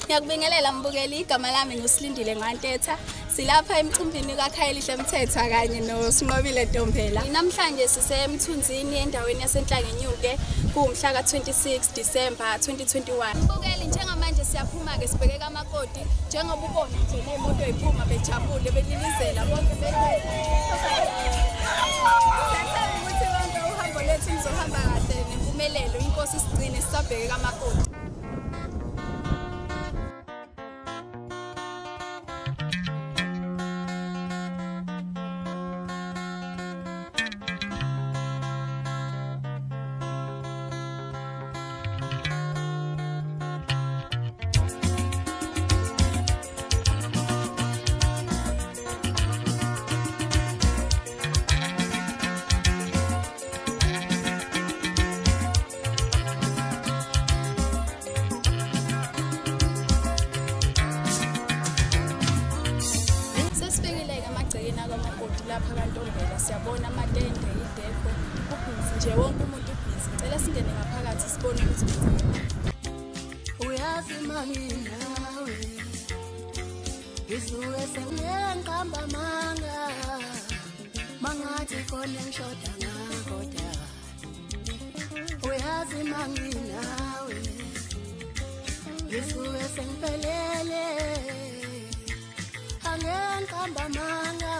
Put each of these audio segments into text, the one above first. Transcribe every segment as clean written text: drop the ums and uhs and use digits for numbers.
Ngiyakubingelela mbukeli igama lami nguSilindile Ngantetha silapha emcimbini kaKhayelihle Mthethwa kanye noSinqobile Ntombela namhlanje sisemthunzini endaweni yaseNhlangenyuke kumhla ka26 December 2021 mbukeli njengamanje siyaphuma ke sibheke kamakoti njengoba ubona nje nemoto eziphuma bejabule belilizela bonke ukuthi lonke uhambo lethu lizohamba kahle nempumelelo inkosi sigcine sisabheke kamakoti. Lapha kaNtombela siyabona amatende ideko ubhizi nje wonke umuntu ubhizi cela singene ngaphakathi sibone ukuthi uyazi manginawe izuwe sengiqamba manga mangathi khona ngishoda ngakoda uyazi manginawe izuwe sengiphelele angiqamba manga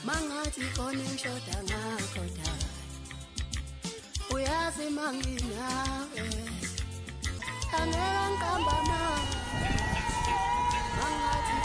mangathi khona ngishoda ngakoda uyazi manginawe angiqamba manga mangathi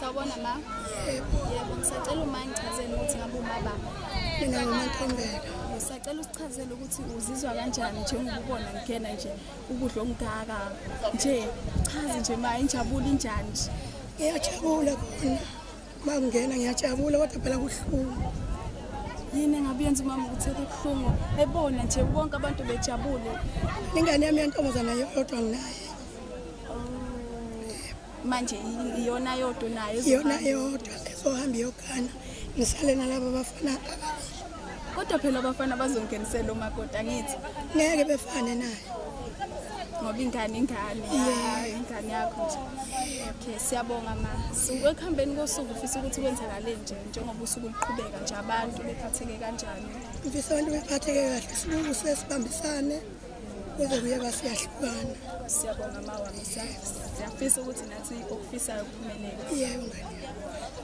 Sawubona ma. Yebo ngisacela uma ngichazele ukuthi ngabe umaba. Mina nguMantombela. Ngisacela usichazele ukuthi uzizwa kanjani njengoba ubona ngena nje ukudla ongaka nje chazi nje ma injabulo injani nje. Ngiyajabula khona. Mangena ngiyajabula kodwa phela kuhlungu. Yini ngabiyenza umama ukuthi kuhlungu ebona nje bonke abantu bejabule. Ingane yami yantombazana yodwa nginaye. Manje iyona yodwa nayo iyona yodwa ezohamba iyogana ngisale nalabo bafana kodwa phela abafana bazongenisela umakoti angithi ngeke befane naye ngoba ingane ingane yakho nje. Okay, siyabonga ma. Ekuhambeni kosuku ufisa ukuthi kwenzakale nje njengoba usuku luqhubeka nje abantu bephatheke kanjani? Ngifisa abantu bephatheke kahle sibuke sibambisane kuze kuyeba siyahlukana. Siyabonga ma wami, siyafisa ukuthi nathi okufisayo kuphumelele. Yebo ngane.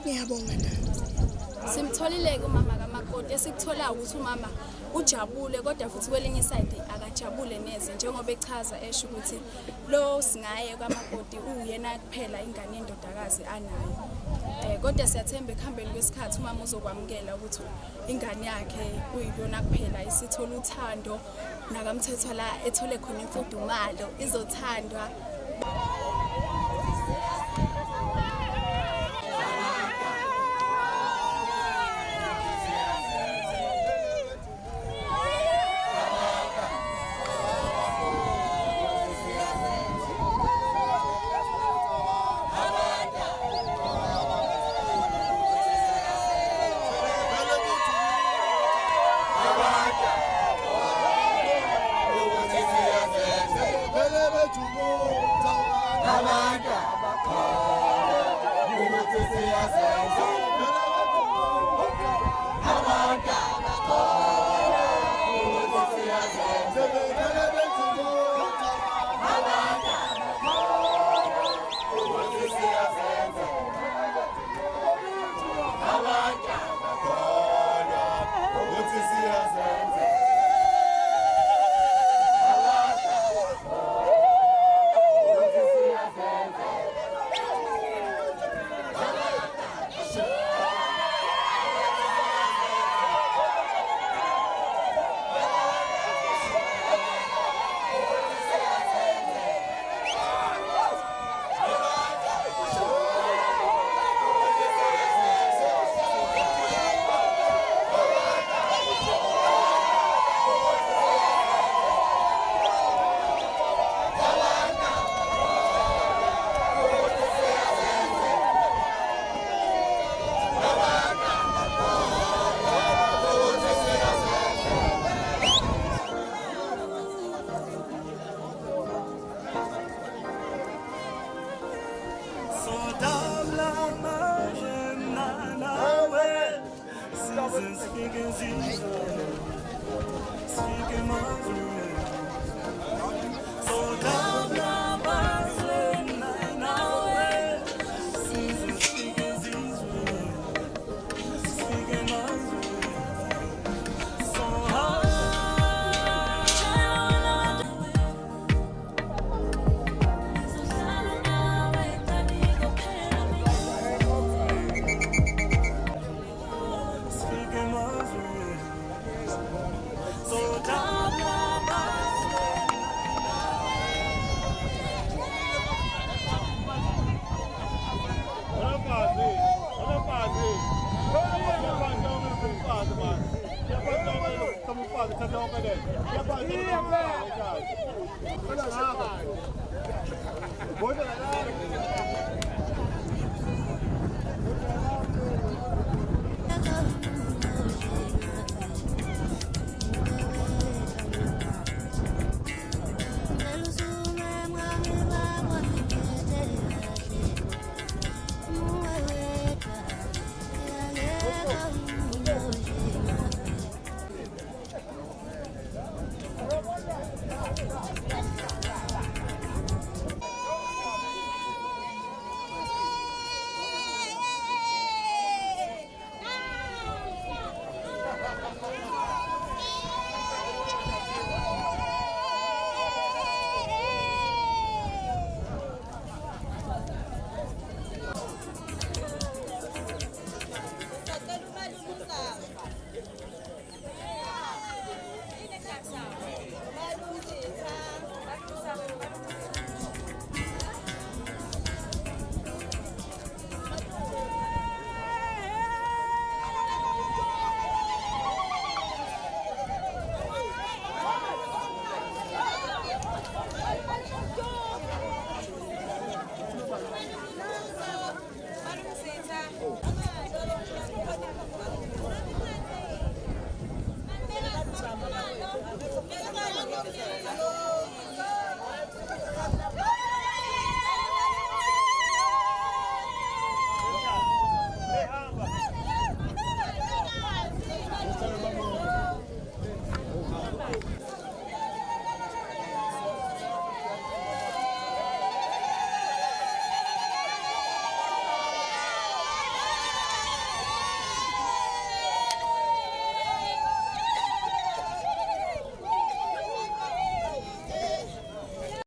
Ngiyabonga nami. Simtholile-ke umama kamakoti esikuthola ukuthi umama ujabule kodwa futhi kwelinye iside akajabule neze njengoba echaza esho ukuthi lo singaye kamakoti uyena kuphela ingane yendodakazi anayo. Kodwa siyathemba ekuhambeni kwesikhathi umama uzokwamukela ukuthi ingane yakhe kuyiyona kuphela isithola uthando nakamthethwa la ethole khona imfudumalo izothandwa. Boy,